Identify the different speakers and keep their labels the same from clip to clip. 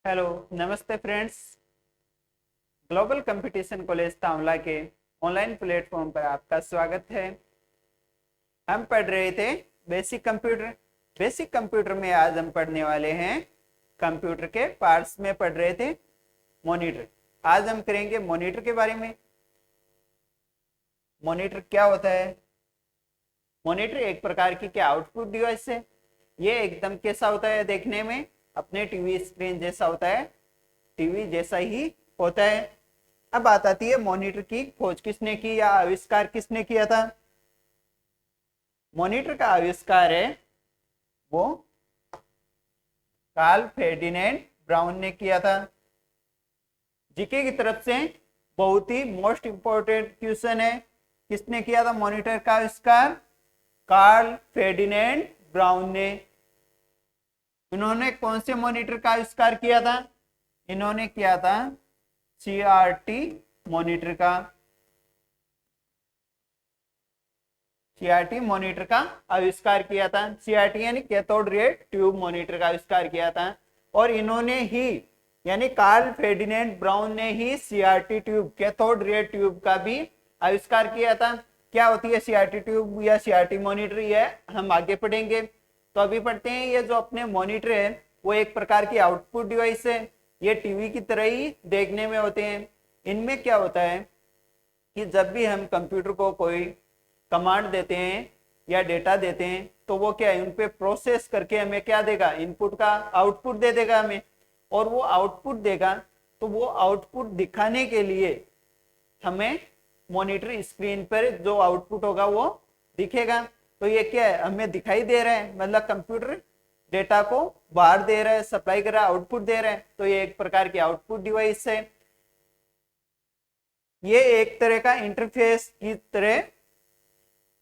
Speaker 1: Hello, नमस्ते friends. Global competition college तांवला के online platform पर आपका स्वागत है। हम पढ़ रहे थे बेसिक कंप्यूटर। बेसिक कंप्यूटर में आज हम पढ़ने वाले हैं कंप्यूटर के पार्ट्स में पढ़ रहे थे मॉनिटर। आज हम करेंगे मॉनिटर के बारे में। मॉनिटर क्या होता है? मॉनिटर एक प्रकार की क्या आउटपुट डिवाइस है। ये एकदम कैसा होता है देखने में? अपने टीवी स्क्रीन जैसा होता है, टीवी जैसा ही होता है। अब बात आती है मॉनिटर की खोज किसने की या आविष्कार किसने किया था। मॉनिटर का आविष्कार है वो कार्ल फेर्डिनेंड ब्राउन ने किया था। जीके की तरफ से बहुत ही मोस्ट इंपोर्टेंट क्वेश्चन है, किसने किया था मॉनिटर का आविष्कार? कार्ल फेर्डिनेंड ब्राउन ने। इन्होंने कौन से मॉनिटर का आविष्कार किया था? इन्होंने किया था सीआरटी मॉनिटर का। सीआरटी मॉनिटर का आविष्कार किया था। सीआरटी यानी कैथोड रे ट्यूब मॉनिटर का आविष्कार किया था। और इन्होंने ही यानी कार्ल फेर्डिनेंड ब्राउन ने ही CRT tube, cathode ray tube का भी आविष्कार किया था। क्या होती है सीआरटी ट्यूब या सीआरटी मॉनिटर, ये हम आगे पढ़ेंगे। तो अभी पढ़ते हैं, ये जो अपने मॉनिटर है वो एक प्रकार की आउटपुट डिवाइस है। ये टीवी की तरह ही देखने में होते हैं। इनमें क्या होता है कि जब भी हम कंप्यूटर को कोई कमांड देते हैं या डेटा देते हैं तो वो क्या है, उन पे प्रोसेस करके हमें क्या देगा? इनपुट का आउटपुट दे देगा हमें। और वो आउटपुट देगा तो वो आउटपुट दिखाने के लिए हमें मॉनिटर स्क्रीन पर जो आउटपुट होगा वो दिखेगा। तो ये क्या है, हमें दिखाई दे रहा है, मतलब कंप्यूटर डेटा को बाहर दे रहा है, सप्लाई कर रहा है, आउटपुट दे रहा है। तो ये एक प्रकार की आउटपुट डिवाइस है। ये एक तरह का इंटरफेस की तरह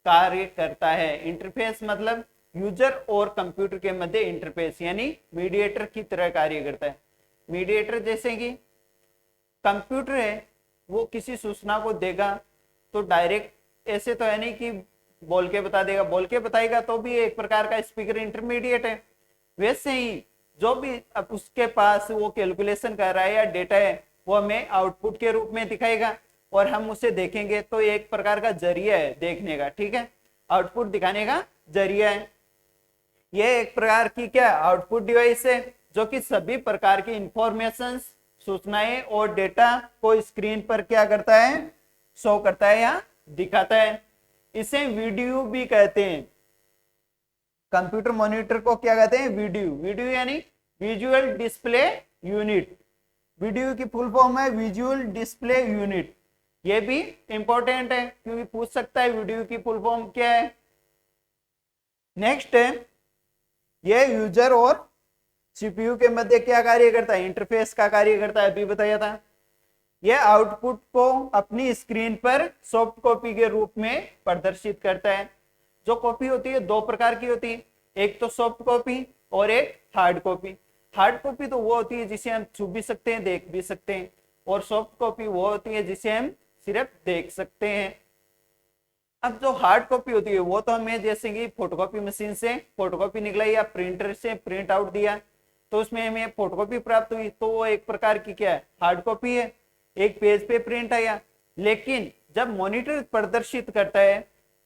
Speaker 1: कार्य करता है। इंटरफेस मतलब यूजर और कंप्यूटर के मध्य इंटरफेस, यानी मीडिएटर की तरह कार्य करता है। मीडिएटर जैसे कि कंप्यूटर है वो किसी सूचना को देगा तो डायरेक्ट ऐसे तो है नहीं कि बोल के बता देगा, बोल के बताएगा तो भी एक प्रकार का स्पीकर इंटरमीडिएट है। वैसे ही जो भी अब उसके पास वो कैलकुलेशन कर रहा है या डेटा है वो हमें आउटपुट के रूप में दिखाएगा और हम उसे देखेंगे। तो एक प्रकार का जरिया है देखने का, ठीक है, आउटपुट दिखाने का जरिया है। ये एक प्रकार की क्या आउटपुट डिवाइस है जो कि सभी प्रकार की इंफॉर्मेशन, सूचनाएं और डेटा को स्क्रीन पर क्या करता है, शो करता है या दिखाता है। इसे वीडियो भी कहते हैं। कंप्यूटर मॉनिटर को क्या कहते हैं? वीडियो। वीडियो यानी विजुअल डिस्प्ले यूनिट। वीडियो की फुल फॉर्म है विजुअल डिस्प्ले यूनिट। ये भी इंपॉर्टेंट है क्योंकि पूछ सकता है वीडियो की फुल फॉर्म क्या है। नेक्स्ट है, ये यूजर और सीपीयू के मध्य क्या कार्य करता है? इंटरफेस का कार्य करता है, अभी बताया था। यह आउटपुट को अपनी स्क्रीन पर सॉफ्ट कॉपी के रूप में प्रदर्शित करता है। जो कॉपी होती है दो प्रकार की होती है, एक तो सॉफ्ट कॉपी और एक हार्ड कॉपी। हार्ड कॉपी तो वो होती है जिसे हम छू भी सकते हैं, देख भी सकते हैं, और सॉफ्ट कॉपी वो होती है जिसे हम सिर्फ देख सकते हैं। अब जो हार्ड कॉपी होती है वो तो हमें जैसे कि फोटोकॉपी मशीन से फोटोकॉपी निकला या प्रिंटर से प्रिंट आउट दिया तो उसमें हमें फोटोकॉपी प्राप्त हुई, तो वो एक प्रकार की क्या है, हार्ड कॉपी है, एक पेज पे प्रिंट आया। लेकिन जब मॉनिटर प्रदर्शित करता है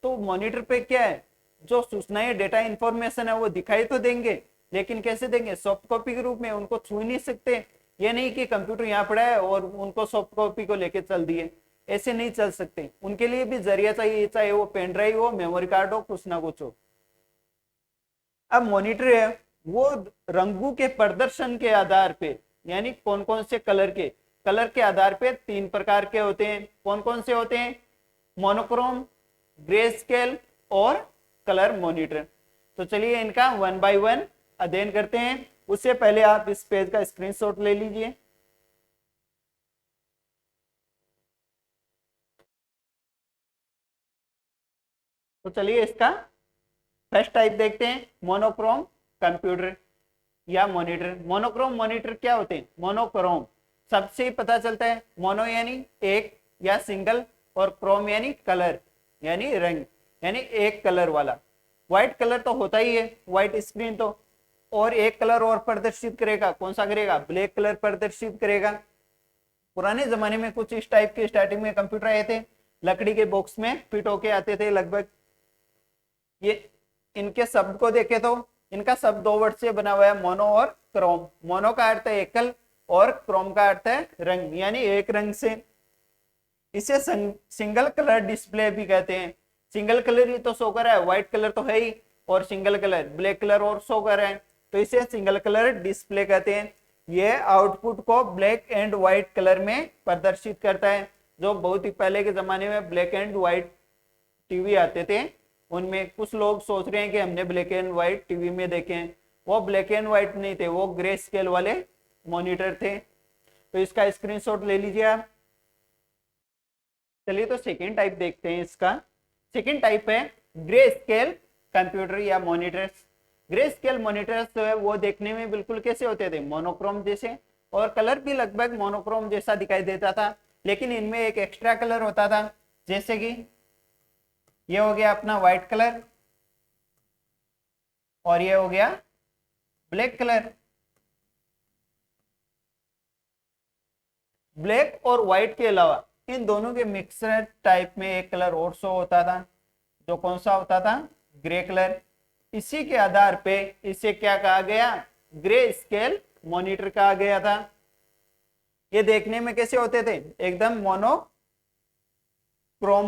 Speaker 1: तो मॉनिटर पे क्या है, जो सूचनाएं, डेटा, इंफॉर्मेशन है वो दिखाई तो देंगे, लेकिन कैसे देंगे? सॉफ्ट कॉपी के रूप में। उनको छू नहीं सकते। ये नहीं कि कंप्यूटर यहाँ पड़ा है और उनको सॉफ्ट कॉपी को लेके चल दिए, ऐसे नहीं चल सकते। उनके लिए भी जरिया चाहिए, चाहे वो पेन ड्राइव हो, मेमोरी कार्ड हो, कुछ ना कुछ हो। अब मॉनिटर है वो रंगों के प्रदर्शन के आधार पे, यानी कौन कौन से कलर के आधार पे तीन प्रकार के होते हैं। कौन कौन से होते हैं? मोनोक्रोम, ग्रे स्केल और कलर मॉनिटर। तो चलिए इनका वन बाय वन अध्ययन करते हैं। उससे पहले आप इस पेज का स्क्रीनशॉट ले लीजिए। तो चलिए इसका फर्स्ट टाइप देखते हैं, मोनोक्रोम कंप्यूटर या मॉनिटर। मोनोक्रोम मॉनिटर क्या होते हैं? मोनोक्रोम सबसे ही पता चलता है, मोनो यानी एक या सिंगल, और क्रोम यानी कलर यानी रंग, यानी एक कलर वाला। व्हाइट कलर तो होता ही है, व्हाइट स्क्रीन तो और एक कलर और प्रदर्शित करेगा। कौन सा करेगा? ब्लैक कलर प्रदर्शित करेगा। पुराने जमाने में कुछ इस टाइप के स्टार्टिंग में कंप्यूटर आए थे, लकड़ी के बॉक्स में फिट होके आते थे लगभग। ये इनके शब्द को देखे तो इनका शब्द 2 वर्ड से बना हुआ है, मोनो और क्रोम। मोनो का अर्थ है एकल और क्रोम का अर्थ है रंग, यानी एक रंग से। इसे सिंगल कलर डिस्प्ले भी कहते हैं। सिंगल कलर ही तो शो कर रहा है, व्हाइट कलर तो है ही, और सिंगल कलर ब्लैक कलर और शो कर रहा है, तो इसे सिंगल कलर डिस्प्ले कहते हैं। यह आउटपुट को ब्लैक एंड व्हाइट कलर में प्रदर्शित करता है। जो बहुत ही पहले के जमाने में ब्लैक एंड व्हाइट टीवी आते थे, उनमें कुछ लोग सोच रहे हैं कि हमने ब्लैक एंड व्हाइट टीवी में देखे हैं, वो ब्लैक एंड व्हाइट नहीं थे, वो ग्रे स्केल वाले मॉनिटर थे। तो इसका स्क्रीनशॉट ले लीजिए आप। चलिए तो सेकेंड टाइप देखते हैं इसका। सेकेंड टाइप है ग्रे स्केल कंप्यूटर या मॉनिटर्स। ग्रे स्केल मॉनिटर्स जो है वो देखने में बिल्कुल कैसे होते थे? मोनोक्रोम जैसे, और कलर भी लगभग मोनोक्रोम जैसा दिखाई देता था, लेकिन इनमें एक एक्स्ट्रा कलर होता था। जैसे कि ये हो गया अपना व्हाइट कलर, और ये हो गया ब्लैक कलर। ब्लैक और व्हाइट के अलावा इन दोनों के मिक्सर टाइप में एक कलर और शो होता था, जो कौन सा होता था? Grey colour. इसी के आधार पे इसे क्या कहा गया? ग्रे स्केल मॉनिटर कहा गया था। ये देखने में कैसे होते थे? एकदम मोनोक्रोम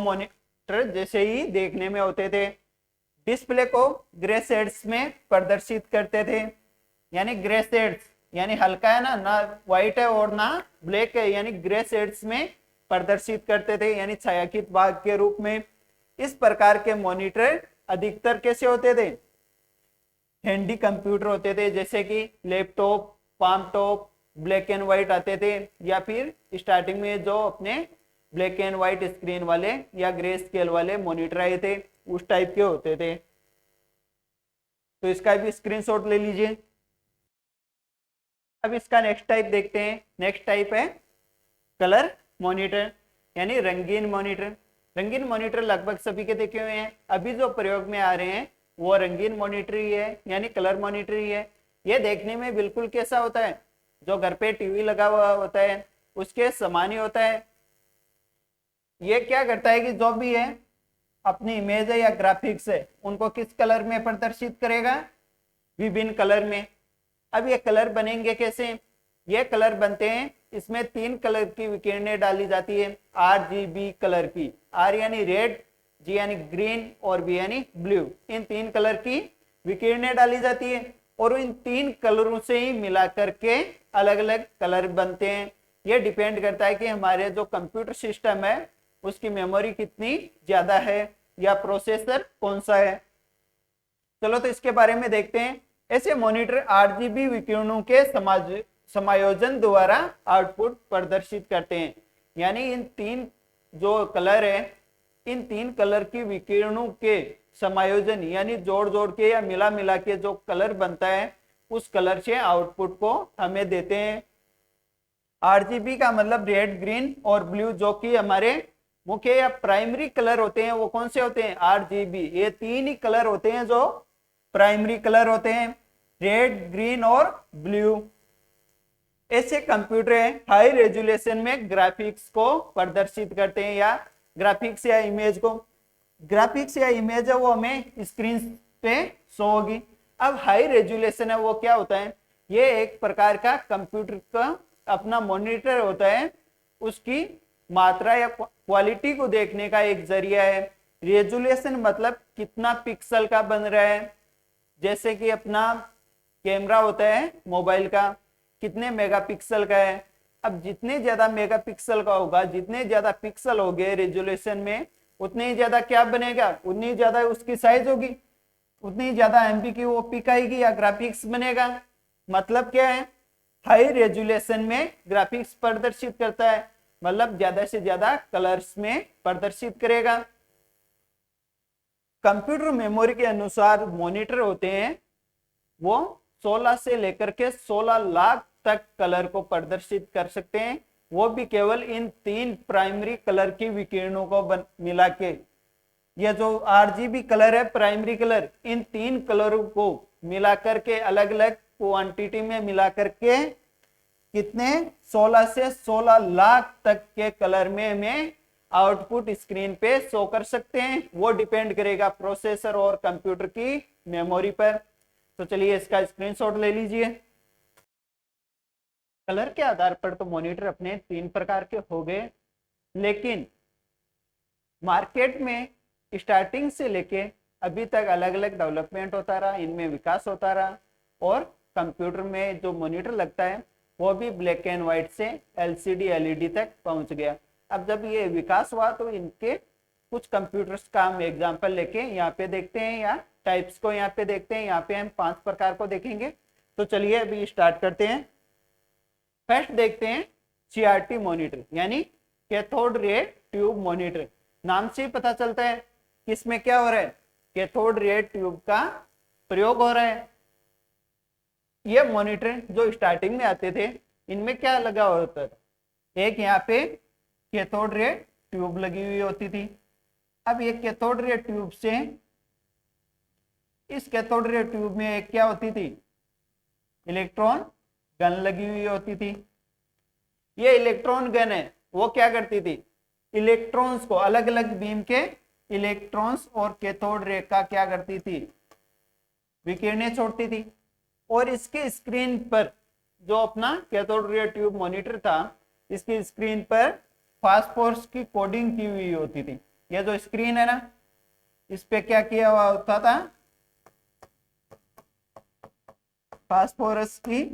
Speaker 1: मॉनिटर जैसे ही देखने में होते थे। डिस्प्ले को ग्रे शेड्स में प्रदर्शित करते थे, यानी ग्रे शेड्स यानी हल्का है ना व्हाइट है और ना ब्लैक है, यानी ग्रे शेड्स में प्रदर्शित करते थे, यानी छायांकित भाग के रूप में। इस प्रकार के मॉनिटर अधिकतर कैसे होते थे? हैंडी कंप्यूटर होते थे, जैसे कि laptop, palm top, black and white आते थे, या फिर स्टार्टिंग में जो अपने ब्लैक एंड व्हाइट स्क्रीन वाले या ग्रे स्केल वाले मॉनिटर आए थे, उस टाइप के होते थे। तो इसका भी स्क्रीनशॉट ले लीजिए। अब इसका नेक्स्ट टाइप देखते हैं। नेक्स्ट टाइप है कलर मॉनिटर, यानी रंगीन मॉनिटर। रंगीन मॉनिटर लगभग सभी के देखे हुए हैं। अभी जो प्रयोग में आ रहे हैं वो रंगीन मॉनिटर ही है, यानी कलर मॉनिटर ही है। ये देखने में बिल्कुल कैसा होता है? जो घर पे टीवी लगा हुआ होता है उसके समान ही होता है। ये क्या करता है कि जो भी है अपनी इमेज है या ग्राफिक्स है उनको किस कलर में प्रदर्शित करेगा? विभिन्न कलर में। अब ये कलर बनेंगे कैसे? ये कलर बनते हैं, इसमें 3 कलर की विकिरणें डाली जाती है, RGB कलर की। R यानी रेड, G यानी ग्रीन और B यानी ब्लू। इन 3 कलर की विकिरणें डाली जाती है और इन 3 कलरों से ही मिला करके अलग अलग कलर बनते हैं। ये डिपेंड करता है कि हमारे जो कंप्यूटर सिस्टम है उसकी मेमोरी कितनी ज्यादा है या प्रोसेसर कौन सा है। चलो तो इसके बारे में देखते हैं। ऐसे मॉनिटर RGB विकिरणों के समायोजन द्वारा आउटपुट प्रदर्शित करते हैं, यानी इन 3 जो कलर है, इन 3 कलर की विकिरणों के समायोजन यानी जोड़ जोड़ के या मिला मिला के जो कलर बनता है उस कलर से आउटपुट को हमें देते हैं। RGB का मतलब रेड, ग्रीन और ब्लू, जो कि हमारे मुख्य या प्राइमरी कलर होते हैं। वो कौन से होते हैं? RGB। ये 3 ही कलर होते हैं जो प्राइमरी कलर होते हैं, रेड, ग्रीन और ब्लू। ऐसे कंप्यूटर हाई रेजोल्यूशन में ग्राफिक्स को प्रदर्शित करते हैं, या ग्राफिक्स या इमेज को। ग्राफिक्स या इमेज है वो हमें स्क्रीन पे शो होगी। अब हाई रेजोल्यूशन है वो क्या होता है? ये एक प्रकार का कंप्यूटर का अपना मॉनिटर होता है, उसकी मात्रा या क्वालिटी को देखने का एक जरिया है। रेजोल्यूशन मतलब कितना पिक्सल का बन रहा है। जैसे कि अपना कैमरा होता है मोबाइल का, कितने मेगापिक्सल का है। अब जितने ज्यादा मेगापिक्सल का होगा, जितने ज्यादा पिक्सल हो गए रेजोल्यूशन में, उतने ही ज्यादा क्या बनेगा? उतनी ही ज्यादा उसकी साइज होगी, उतनी ही ज्यादा MB की वो पिक आएगी या ग्राफिक्स बनेगा। मतलब क्या है? हाई रेजोल्यूशन में ग्राफिक्स प्रदर्शित करता है, मतलब ज्यादा से ज्यादा कलर्स में प्रदर्शित करेगा। कंप्यूटर मेमोरी के अनुसार मॉनिटर होते हैं वो 16 से लेकर के 16 लाख तक कलर को प्रदर्शित कर सकते हैं, वो भी केवल इन 3 प्राइमरी कलर की विकिरणों को मिला के। यह जो RGB कलर है, प्राइमरी कलर, इन 3 कलरों को मिला करके, अलग अलग क्वांटिटी में मिला करके कितने 16 से 16 लाख तक के कलर में हमें आउटपुट स्क्रीन पे शो कर सकते हैं। वो डिपेंड करेगा प्रोसेसर और कंप्यूटर की मेमोरी पर। तो चलिए इसका स्क्रीनशॉट ले लीजिए। कलर के आधार पर तो मॉनिटर अपने 3 प्रकार के हो गए, लेकिन मार्केट में स्टार्टिंग से लेके अभी तक अलग अलग डेवलपमेंट होता रहा, इनमें विकास होता रहा, और कंप्यूटर में जो मॉनिटर लगता है वो भी ब्लैक एंड व्हाइट से एलसीडी एलईडी तक पहुंच गया। अब जब ये विकास हुआ तो इनके कुछ कंप्यूटर्स का हम एग्जांपल लेके यहाँ पे देखते हैं, या टाइप्स को यहाँ पे देखते हैं। यहाँ पे हम 5 प्रकार को देखेंगे। तो चलिए अभी स्टार्ट करते हैं। फर्स्ट देखते हैं सीआरटी मॉनिटर, यानी कैथोड रे ट्यूब मॉनिटर। नाम से ही पता चलता है कि इसमें क्या हो रहा है, कैथोड रे ट्यूब का प्रयोग हो रहा है। ये मॉनिटर जो स्टार्टिंग में आते थे, इनमें क्या लगा होता था, एक यहाँ पे कैथोड रे ट्यूब लगी हुई होती थी। अब ये कैथोड रे ट्यूब से, इस कैथोड रे ट्यूब में एक क्या होती थी, इलेक्ट्रॉन गन लगी हुई होती थी। ये इलेक्ट्रॉन गन है, वो क्या करती थी, इलेक्ट्रॉन्स को, अलग अलग बीम के इलेक्ट्रॉन्स और कैथोड रे का क्या करती थी, विकिरणें छोड़ती थी। और इसके स्क्रीन पर जो अपना कैथोड रे ट्यूब मॉनिटर था, इसकी स्क्रीन पर फास्फोरस की कोडिंग की हुई होती थी। ये जो स्क्रीन है ना, इस पे क्या किया हुआ होता था, फास्फोरस की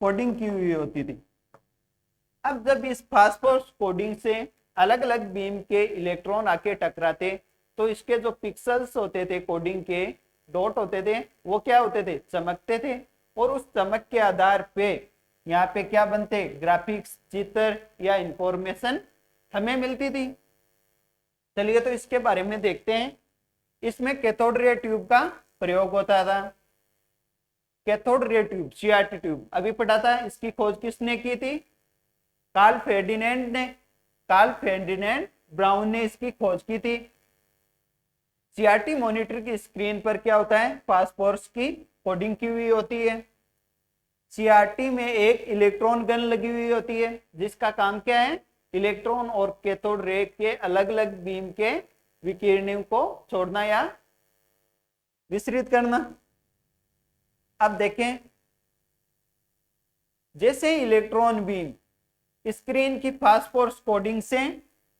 Speaker 1: कोडिंग की हुई होती थी। अब जब इस फास्फोरस कोडिंग से अलग अलग बीम के इलेक्ट्रॉन आके टकराते, तो इसके जो पिक्सेल्स होते थे, कोडिंग के डॉट होते थे, वो क्या होते थे, चमकते थे। और उस चमक के आधार पे यहाँ पे क्या बनते, ग्राफिक्स, चित्र या इंफॉर्मेशन हमें मिलती थी। चलिए तो इसके बारे में देखते हैं। इसमें कैथोड रे ट्यूब का प्रयोग होता था। Cathode ray tube, CRT tube अभी पढ़ा था। इसकी खोज किसने की थी, कार्ल फेर्डिनेंड ने, कार्ल फेर्डिनेंड ब्राउन ने इसकी खोज की थी। सीआरटी मॉनिटर की स्क्रीन पर क्या होता है, फास्फोरस की कोडिंग की हुई होती है। सीआरटी में एक इलेक्ट्रॉन गन लगी हुई होती है, जिसका काम क्या है, इलेक्ट्रॉन और कैथोड रे के अलग अलग बीम के विकिरणों को छोड़ना या विसरित करना। अब देखें, जैसे इलेक्ट्रॉन बीम स्क्रीन की फास्फोरस कोडिंग से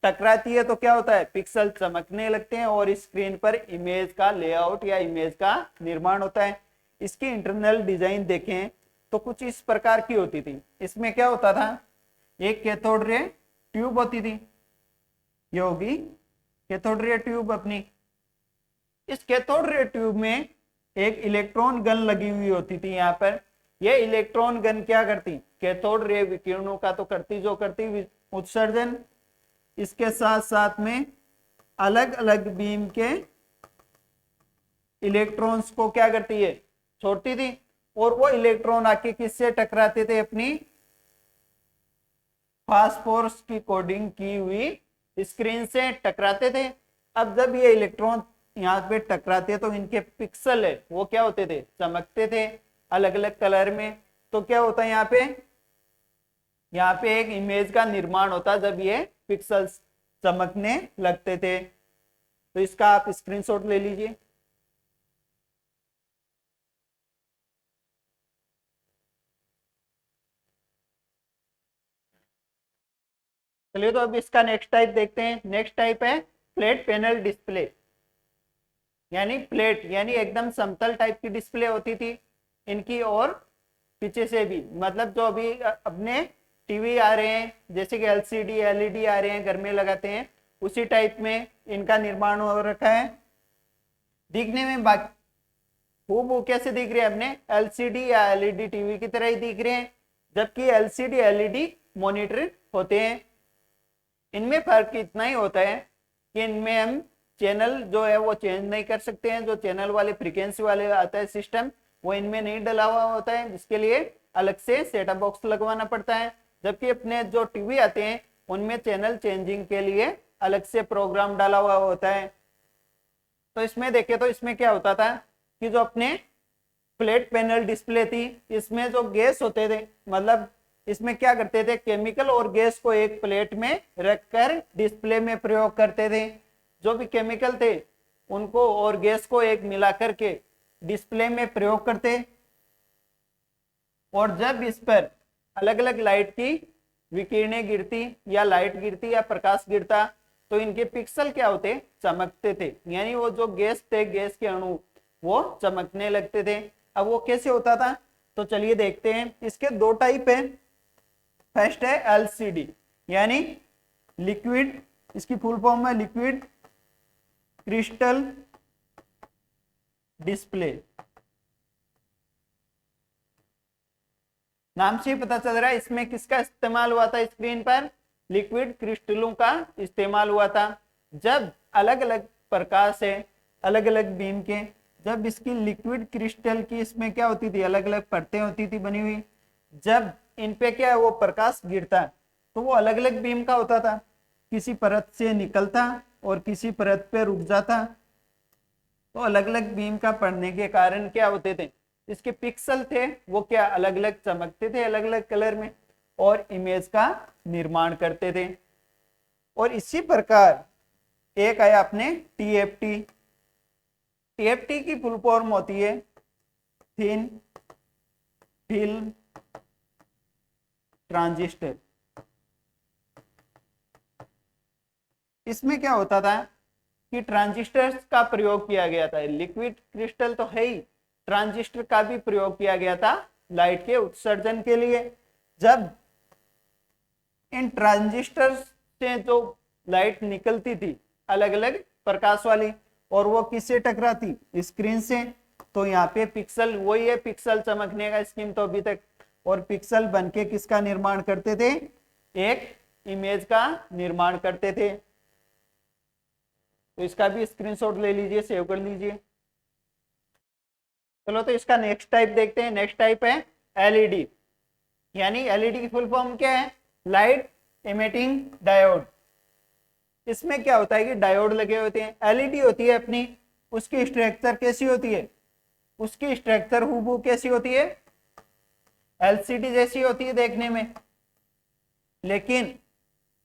Speaker 1: टकराती है तो क्या होता है, पिक्सल चमकने लगते हैं और स्क्रीन पर इमेज का लेआउट या इमेज का निर्माण होता है। इसकी इंटरनल डिजाइन देखें तो कुछ इस प्रकार की होती थी। इसमें क्या होता था, एक कैथोड रे ट्यूब होती थी, ये होगी कैथोड रे ट्यूब अपनी। इस कैथोड रे ट्यूब में एक इलेक्ट्रॉन गन लगी हुई होती थी। यहाँ पर ये इलेक्ट्रॉन गन क्या करती, कैथोड रे विकिरणों का तो करती जो करती उत्सर्जन, इसके साथ साथ में अलग अलग बीम के इलेक्ट्रॉन्स को क्या करती है, छोड़ती थी। और वो इलेक्ट्रॉन आके किससे टकराते थे, अपनी फास्फोरस की कोडिंग की हुई स्क्रीन से टकराते थे। अब जब ये इलेक्ट्रॉन यहाँ पे टकराते तो इनके पिक्सल है वो क्या होते थे, चमकते थे अलग अलग कलर में। तो क्या होता है, यहाँ पे एक इमेज का निर्माण होता जब ये पिक्सल्स चमकने लगते थे। तो इसका आप स्क्रीनशॉट ले लीजिए। चलिए तो अब इसका नेक्स्ट टाइप देखते हैं। नेक्स्ट टाइप है फ्लैट पैनल डिस्प्ले, यानी फ्लैट यानी एकदम समतल टाइप की डिस्प्ले होती थी इनकी। और पीछे से भी, मतलब जो अभी अपने टीवी आ रहे हैं, जैसे कि एलसीडी एलईडी आ रहे हैं घर में लगाते हैं, उसी टाइप में इनका निर्माण हो रखा है। दिखने में खूब कैसे दिख रहे हैं, अपने एलसीडी या एलईडी टीवी की तरह ही दिख रहे हैं, जबकि एलसीडी एलईडी मॉनिटर होते हैं। इनमें फर्क इतना ही होता है कि इनमें हम चैनल जो है वो चेंज नहीं कर सकते हैं। जो चैनल वाले फ्रीक्वेंसी वाले आता है सिस्टम, वो इनमें नहीं डला हुआ होता है, जिसके लिए अलग से सेटअप बॉक्स लगवाना पड़ता है। जबकि अपने जो टीवी आते हैं उनमें चैनल चेंजिंग के लिए अलग से प्रोग्राम डाला हुआ होता है। तो इसमें देखें तो इसमें क्या होता था कि जो अपने फ्लैट पैनल डिस्प्ले थी, इसमें जो गैस होते थे, मतलब इसमें क्या करते थे, केमिकल और गैस को एक प्लेट में रखकर डिस्प्ले में प्रयोग करते थे। जो भी केमिकल थे उनको और गैस को एक मिला करके डिस्प्ले में प्रयोग करते, और जब इस पर अलग अलग लाइट की विकिरणें गिरती या लाइट गिरती या प्रकाश गिरता तो इनके पिक्सल क्या होते, चमकते थे, यानी वो जो गैस थे, गैस के अणु वो चमकने लगते थे। अब वो कैसे होता था, तो चलिए देखते हैं। इसके दो टाइप है। फर्स्ट है एलसीडी, यानी लिक्विड, इसकी फुल फॉर्म है लिक्विड क्रिस्टल डिस्प्ले। नाम से पता चल रहा है इसमें किसका इस्तेमाल हुआ था, स्क्रीन पर लिक्विड क्रिस्टलों का इस्तेमाल हुआ था। जब अलग अलग प्रकाश है, अलग अलग बीम के, जब इसकी लिक्विड क्रिस्टल की इसमें क्या होती थी, अलग अलग परतें होती थी बनी हुई, जब इन पे क्या है वो प्रकाश गिरता तो वो अलग अलग बीम का होता था, किसी परत से निकलता और किसी परत पे रुक जाता। तो अलग अलग बीम का पड़ने के कारण क्या होते थे, इसके पिक्सल थे वो क्या अलग अलग चमकते थे, अलग अलग कलर में, और इमेज का निर्माण करते थे। और इसी प्रकार एक आया अपने टीएफटी। टीएफटी की फुल फॉर्म होती है थिन फिल्म ट्रांजिस्टर। इसमें क्या होता था कि ट्रांजिस्टर का प्रयोग किया गया था, लिक्विड क्रिस्टल तो है ही, ट्रांजिस्टर का भी प्रयोग किया गया था लाइट के उत्सर्जन के लिए। जब इन ट्रांजिस्टर से जो लाइट निकलती थी अलग अलग प्रकाश वाली, और वो किससे टकराती, स्क्रीन से, तो यहाँ पे पिक्सल, वही है पिक्सल चमकने का स्कीम तो अभी तक, और पिक्सल बनके किसका निर्माण करते थे, एक इमेज का निर्माण करते थे। तो इसका भी स्क्रीनशॉट ले लीजिए, सेव कर लीजिए। चलो तो इसका नेक्स्ट टाइप देखते हैं। नेक्स्ट टाइप है एलईडी, यानी एलईडी की फुल फॉर्म क्या है, लाइट इमिटिंग डायोड। इसमें क्या होता है कि डायोड लगे होते हैं। एलईडी होती है अपनी, उसकी स्ट्रक्चर कैसी होती है, उसकी स्ट्रक्चर हूबहू कैसी होती है, एलसीडी जैसी होती है देखने में, लेकिन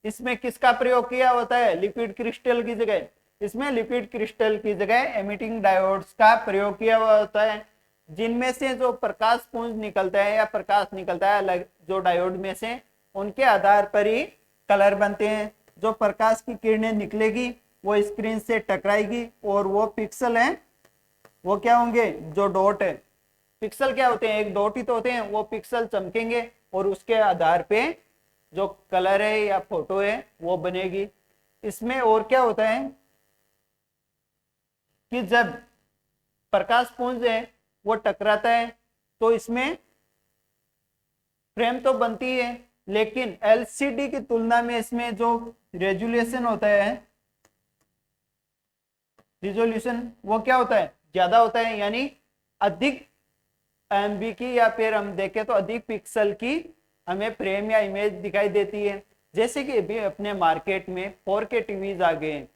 Speaker 1: इसमें किसका प्रयोग किया होता है, लिक्विड क्रिस्टल की जगह, इसमें लिक्विड क्रिस्टल की जगह एमिटिंग डायोड्स का प्रयोग किया हुआ होता है, जिनमें से जो प्रकाश पुंज निकलता है या प्रकाश निकलता है अलग जो डायोड में से, उनके आधार पर ही कलर बनते हैं। जो प्रकाश की किरणें निकलेगी वो स्क्रीन से टकराएगी, और वो पिक्सल हैं वो क्या होंगे, जो डॉट है, पिक्सल क्या होते हैं, एक डॉट ही तो होते हैं, वो पिक्सल चमकेंगे और उसके आधार पे जो कलर है या फोटो है वो बनेगी। इसमें और क्या होता है कि जब प्रकाश पुंज है वो टकराता है तो इसमें फ्रेम तो बनती है, लेकिन एलसीडी की तुलना में इसमें जो रेजोल्यूशन होता है, रिजोल्यूशन वो क्या होता है, ज्यादा होता है, यानी अधिक एमबी की, या फिर हम देखें तो अधिक पिक्सल की हमें फ्रेम या इमेज दिखाई देती है। जैसे कि अभी अपने मार्केट में 4K टीवीज आ गए हैं।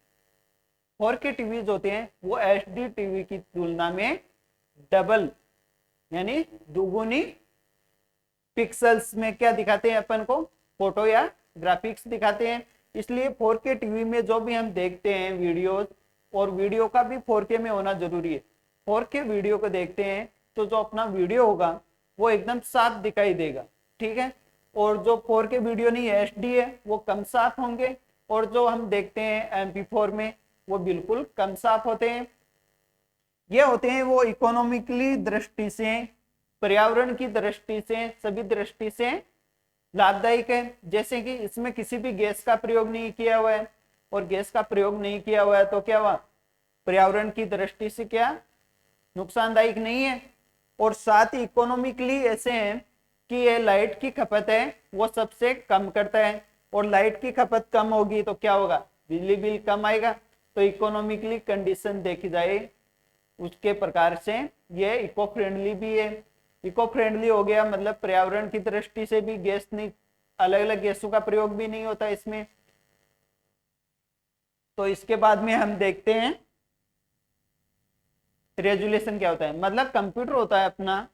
Speaker 1: 4K टीवीज होते हैं वो एचडी टीवी की तुलना में डबल, यानी दुगुनी पिक्सल्स में क्या दिखाते हैं अपन को, फोटो या ग्राफिक्स दिखाते हैं। इसलिए 4K टीवी में जो भी हम देखते हैं वीडियोस, और वीडियो का भी 4K में होना जरूरी है। 4K वीडियो को देखते हैं तो जो अपना वीडियो होगा वो एकदम साफ दिखाई देगा, ठीक है। और जो 4K वीडियो नहीं है, एचडी है, वो कम साफ होंगे, और जो हम देखते हैं MP4 में वो बिल्कुल कम साफ होते हैं। ये होते हैं वो इकोनॉमिकली दृष्टि से, पर्यावरण की दृष्टि से, सभी दृष्टि से लाभदायक है। जैसे कि इसमें किसी भी गैस का प्रयोग नहीं किया हुआ है, और गैस का प्रयोग नहीं किया हुआ है तो क्या हुआ, पर्यावरण की दृष्टि से क्या नुकसानदायक नहीं है। और साथ ही इकोनॉमिकली ऐसे हैं कि ये लाइट की खपत है वो सबसे कम करता है, और लाइट की खपत कम होगी तो क्या होगा, बिजली बिल कम आएगा। तो इकोनॉमिकली कंडीशन देखी जाए उसके प्रकार से ये इको फ्रेंडली भी है। इको फ्रेंडली हो गया मतलब पर्यावरण की दृष्टि से भी गैस नहीं, अलग अलग गैसों का प्रयोग भी नहीं होता इसमें। तो इसके बाद में हम देखते हैं रेजुलेशन क्या होता है, मतलब कंप्यूटर होता है अपना,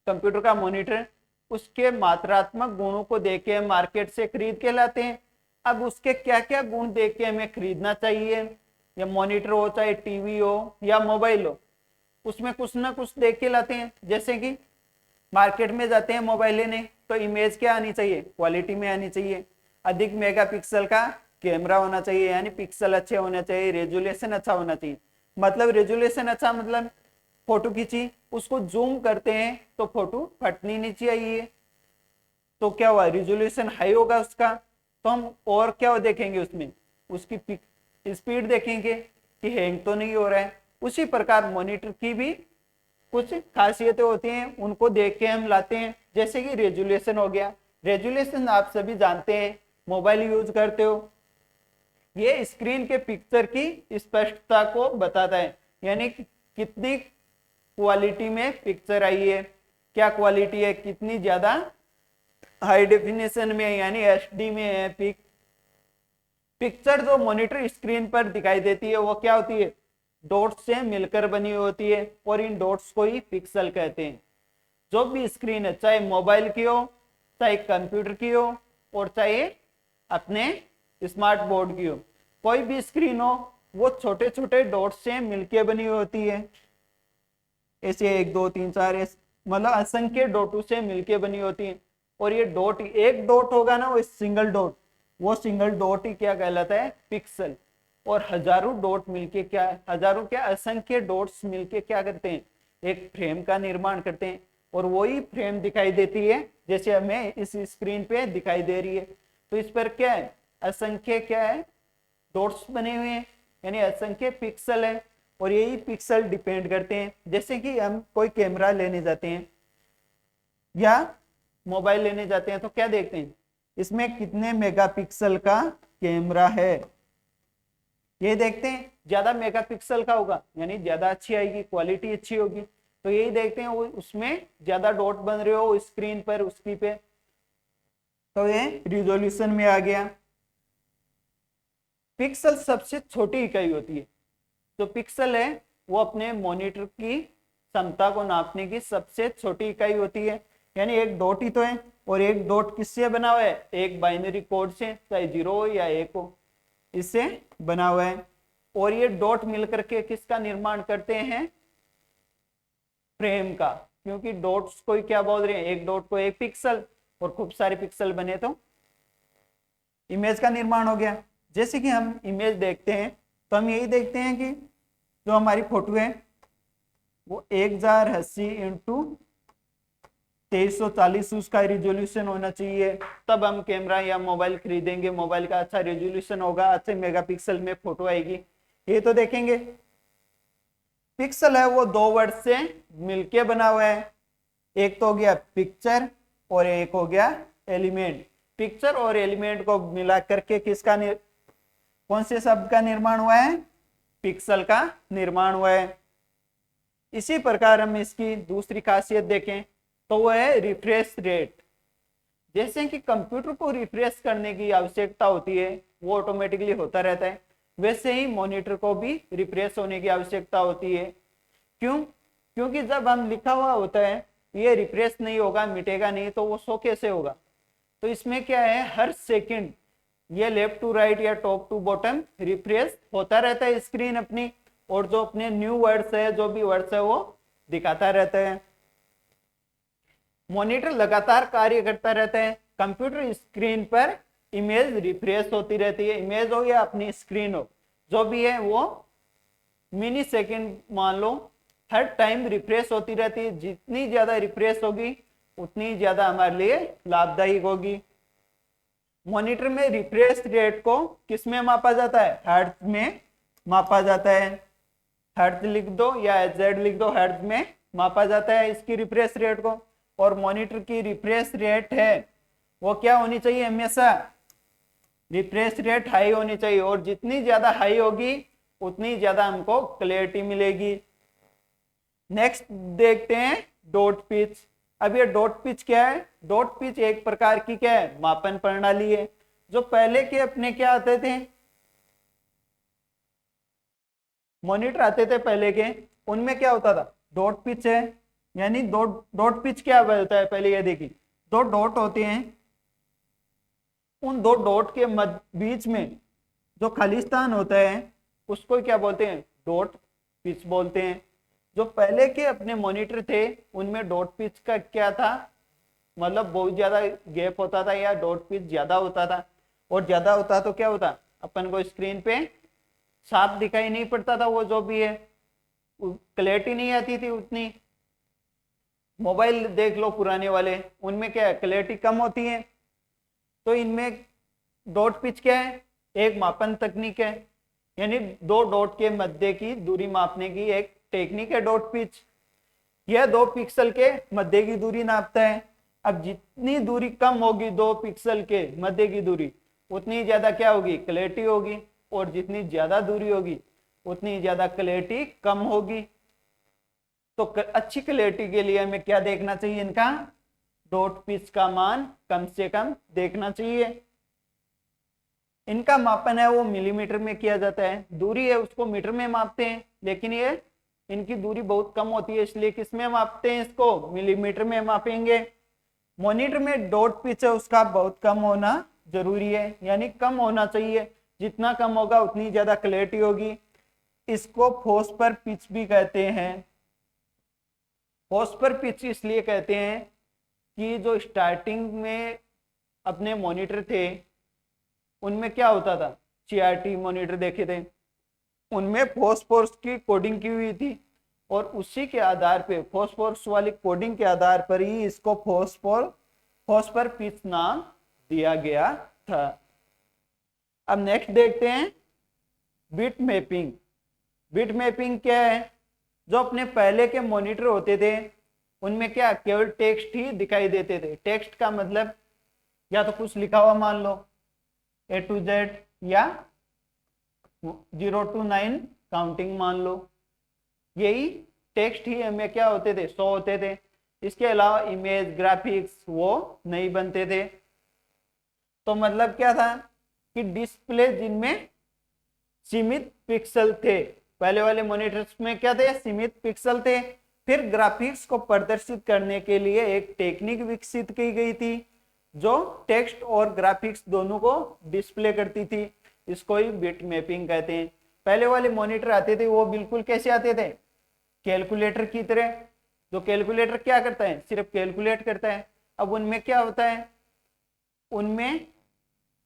Speaker 1: कंप्यूटर का मॉनिटर, उसके मात्रात्मक गुणों को देख के मार्केट से खरीद के लाते हैं। अब उसके क्या क्या गुण देख के हमें खरीदना चाहिए, या मॉनिटर हो चाहे टीवी हो या मोबाइल हो, उसमें कुछ ना कुछ देख के लाते हैं। जैसे कि मार्केट में जाते हैं मोबाइल लेने, तो इमेज क्या आनी चाहिए, क्वालिटी में आनी चाहिए, अधिक मेगापिक्सल का कैमरा होना चाहिए, यानी पिक्सल अच्छे होने चाहिए, रेजुलेशन अच्छा होना चाहिए। मतलब रेजुलेशन अच्छा मतलब फोटो खींची, उसको जूम करते हैं तो फोटो फटनी नहीं चाहिए, तो क्या हुआ, रेजुलेशन हाई होगा उसका, तो हम और क्या देखेंगे उसमें, उसकी स्पीड देखेंगे कि हैंग तो नहीं हो रहा है। उसी प्रकार मॉनिटर की भी कुछ खासियतें होती हैं, उनको देख के हम लाते हैं। जैसे कि रेजुलेशन हो गया, रेजुलेशन आप सभी जानते हैं, मोबाइल यूज करते हो, ये स्क्रीन के पिक्चर की स्पष्टता को बताता है, यानी कितनी क्वालिटी में पिक्चर आई है, क्या क्वालिटी है, कितनी ज्यादा हाई डेफिनेशन में यानी एचडी में है। पिक्चर जो मॉनिटर स्क्रीन पर दिखाई देती है वो क्या होती है, डॉट्स से मिलकर बनी होती है, और इन डॉट्स को ही पिक्सल कहते हैं। जो भी स्क्रीन है, चाहे मोबाइल की हो, चाहे कंप्यूटर की हो, और चाहे अपने स्मार्ट बोर्ड की हो, कोई भी स्क्रीन हो, वो छोटे छोटे डॉट्स से मिलकर बनी होती है। ऐसे 1 2 3 4 मतलब असंख्य डॉटों से मिलके बनी होती है। और ये डॉट, एक डॉट होगा ना, वो सिंगल डॉट, वो सिंगल डॉट ही क्या कहलाता है, पिक्सल। और हजारों डॉट मिलके क्या, हजारों क्या, असंख्य डॉट्स मिलके क्या करते हैं, एक फ्रेम का निर्माण करते हैं, और वही फ्रेम दिखाई देती है जैसे हमें इस स्क्रीन पे दिखाई दे रही है। तो इस पर क्या है, असंख्य क्या है, डॉट्स बने हुए हैं, यानी असंख्य पिक्सल है, और यही पिक्सल डिपेंड करते हैं। जैसे कि हम कोई कैमरा लेने जाते हैं या मोबाइल लेने जाते हैं, तो क्या देखते हैं, इसमें कितने मेगापिक्सल का कैमरा है, ये देखते हैं। ज्यादा मेगापिक्सल का होगा यानी ज्यादा अच्छी आएगी, क्वालिटी अच्छी होगी, तो यही देखते हैं, वो उसमें ज्यादा डॉट बन रहे हो स्क्रीन पर, उसकी पे, तो ये रिजोल्यूशन में आ गया। पिक्सल सबसे छोटी इकाई होती है, जो पिक्सल है वो अपने मॉनिटर की क्षमता को नापने की सबसे छोटी इकाई होती है, यानी एक डॉट ही तो है, और एक डॉट किससे बना हुआ है, एक बाइनरी कोड से, चाहे 0 हो या 1 हो, इससे बना हुआ है। और ये डॉट मिलकर के किसका निर्माण करते हैं, फ्रेम का, क्योंकि डॉट्स को क्या बोल रहे हैं, एक डॉट को एक पिक्सल, और खूब सारे पिक्सल बने तो इमेज का निर्माण हो गया। जैसे कि हम इमेज देखते हैं, तो हम यही देखते हैं कि जो हमारी फोटो है वो 1080 इंटू 2340 उसका रिजोल्यूशन होना चाहिए, तब हम कैमरा या मोबाइल खरीदेंगे, मोबाइल का अच्छा रिजोल्यूशन होगा, अच्छे मेगापिक्सल में फोटो आएगी, ये तो देखेंगे। पिक्सल है वो 2 वर्ड से मिलके बना हुआ है, एक तो हो गया पिक्चर और एक हो गया एलिमेंट। पिक्चर और एलिमेंट को मिला करके किसका कौन से शब्द का निर्माण हुआ है, पिक्सल का निर्माण हुआ है। इसी प्रकार हम इसकी दूसरी खासियत देखें तो वह है रिफ्रेश रेट। जैसे कि कंप्यूटर को रिफ्रेश करने की आवश्यकता होती है, वो ऑटोमेटिकली होता रहता है, वैसे ही मॉनिटर को भी रिफ्रेश होने की आवश्यकता होती है। क्यों, क्योंकि जब हम लिखा हुआ होता है ये रिफ्रेश नहीं होगा, मिटेगा नहीं, तो वो शो कैसे होगा। तो इसमें क्या है, हर सेकंड ये लेफ्ट टू राइट या टॉप टू बॉटम रिफ्रेश होता रहता है स्क्रीन अपनी, और जो अपने न्यू वर्ड्स है, जो भी वर्ड्स है, वो दिखाता रहता है। मॉनिटर लगातार कार्य करता रहता है, कंप्यूटर स्क्रीन पर इमेज रिफ्रेश होती रहती है, इमेज हो या अपनी स्क्रीन हो, जो भी है वो मिनी सेकेंड मान लो, हर टाइम रिफ्रेश होती रहती है। जितनी ज्यादा रिफ्रेश होगी उतनी ज्यादा हमारे लिए लाभदायक होगी। मॉनिटर में रिफ्रेश रेट को किस में मापा जाता है, हर्ट्ज में मापा जाता है। हर्ट्ज लिख दो या जेड लिख दो, हर्ट्ज में मापा जाता है इसकी रिफ्रेश रेट को। और मॉनिटर की रिफ्रेश रेट है वो क्या होनी चाहिए, हमेशा रिफ्रेश रेट हाई होनी चाहिए, और जितनी ज्यादा हाई होगी उतनी ज्यादा हमको क्लैरिटी मिलेगी। नेक्स्ट देखते हैं डॉट पिच। अब ये डॉट पिच क्या है, डॉट पिच एक प्रकार की क्या है, मापन प्रणाली है। जो पहले के अपने क्या आते थे, मॉनिटर आते थे पहले के, उनमें क्या होता था, डॉट पिच है, यानी डॉट पिच क्या होता है पहले ये देखिए, दो डॉट होते हैं, उन दो डॉट के बीच में जो खालिस्तान होता है उसको क्या बोलते हैं, डॉट पिच बोलते हैं। जो पहले के अपने मॉनिटर थे उनमें डॉट पिच का क्या था, मतलब बहुत ज्यादा गैप होता था या डॉट पिच ज्यादा होता था, और ज्यादा होता तो क्या होता, अपन को स्क्रीन पे साफ दिखाई नहीं पड़ता था, वो जो भी है क्लैरिटी नहीं आती थी उतनी। मोबाइल देख लो पुराने वाले, उनमें क्या है, क्लैरिटी कम होती है। तो इनमें डॉट पिच क्या है, एक मापन तकनीक है, यानी दो डॉट के मध्य की दूरी मापने की एक टेक्निक है डॉट पिच। यह 2 पिक्सल के मध्य की दूरी नापता है। अब जितनी दूरी कम होगी 2 पिक्सल के मध्य की दूरी, उतनी ज्यादा क्या होगी, क्लैरिटी होगी, और जितनी ज्यादा दूरी होगी उतनी ज्यादा क्लैरिटी कम होगी। तो अच्छी क्लैरिटी के लिए हमें क्या देखना चाहिए, इनका डॉट पिच का मान कम से कम देखना चाहिए। इनका मापन है वो मिलीमीटर में किया जाता है, दूरी है उसको मीटर में मापते हैं, लेकिन ये इनकी दूरी बहुत कम होती है, इसलिए किस में मापते हैं, इसको मिलीमीटर में मापेंगे। मॉनिटर में डॉट पिच है उसका बहुत कम होना जरूरी है, यानी कम होना चाहिए, जितना कम होगा उतनी ज्यादा क्लैरिटी होगी। इसको फॉस्फर पिच भी कहते हैं। फॉस्फर पिच इसलिए कहते हैं कि जो स्टार्टिंग में अपने मॉनिटर थे उनमें क्या होता था, CRT मॉनिटर देखे थे, उनमें फॉस्फोरस की कोडिंग की हुई थी, और उसी के आधार पे फॉस्फोरस वाली कोडिंग के आधार पर ही इसको फॉस्फर पिच नाम दिया गया था। अब नेक्स्ट देखते हैं बिट मैपिंग। बिट मैपिंग क्या है, जो अपने पहले के मॉनिटर होते थे उनमें क्या केवल टेक्स्ट ही दिखाई देते थे। टेक्स्ट का मतलब या तो कुछ लिखा हुआ मान लो A to Z या 0 to 9 काउंटिंग मान लो, यही टेक्स्ट ही हमें क्या होते थे, शो होते थे। इसके अलावा इमेज ग्राफिक्स वो नहीं बनते थे। तो मतलब क्या था कि डिस्प्ले जिनमें सीमित पिक्सल थे, पहले वाले मॉनिटर्स में क्या थे, सीमित पिक्सल थे। फिर ग्राफिक्स को प्रदर्शित करने के लिए एक टेक्निक विकसित की गई थी जो टेक्स्ट और ग्राफिक्स दोनों को डिस्प्ले करती थी, इसको ही बिट मैपिंग कहते हैं। पहले वाले मॉनिटर आते थे वो बिल्कुल कैसे आते थे, कैलकुलेटर की तरह। जो कैलकुलेटर क्या करता है, सिर्फ कैलकुलेट करता है। अब उनमें क्या होता है, उनमें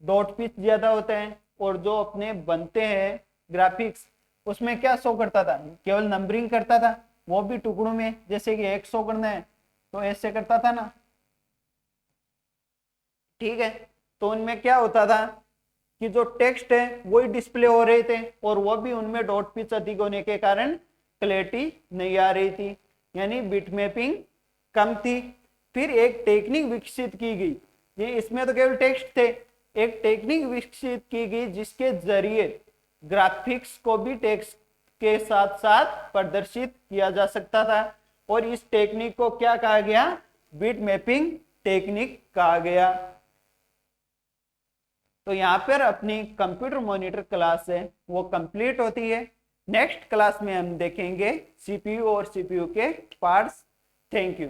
Speaker 1: डॉट पिच ज्यादा होता है, और जो अपने बनते हैं ग्राफिक्स उसमें क्या शो करता था, केवल नंबरिंग करता था, वो भी टुकड़ों में, जैसे कि 1 शो करना है तो ऐसे करता था ना, ठीक है। तो उनमें क्या होता था कि जो टेक्स्ट है वही डिस्प्ले हो रहे थे, और वो भी उनमें डॉट पिच अधिक होने के कारण क्लैरिटी नहीं आ रही थी, यानी बिट मैपिंग कम थी। फिर एक टेक्निक विकसित की गई, ये इसमें तो केवल टेक्स्ट थे, एक टेक्निक विकसित की गई जिसके जरिए ग्राफिक्स को भी टेक्स्ट के साथ साथ प्रदर्शित किया जा सकता था, और इस टेक्निक को क्या कहा गया, बिट मैपिंग टेक्निक कहा गया। तो यहाँ पर अपनी कंप्यूटर मॉनिटर क्लास है वो कंप्लीट होती है। नेक्स्ट क्लास में हम देखेंगे CPU और CPU के पार्ट्स। Thank you.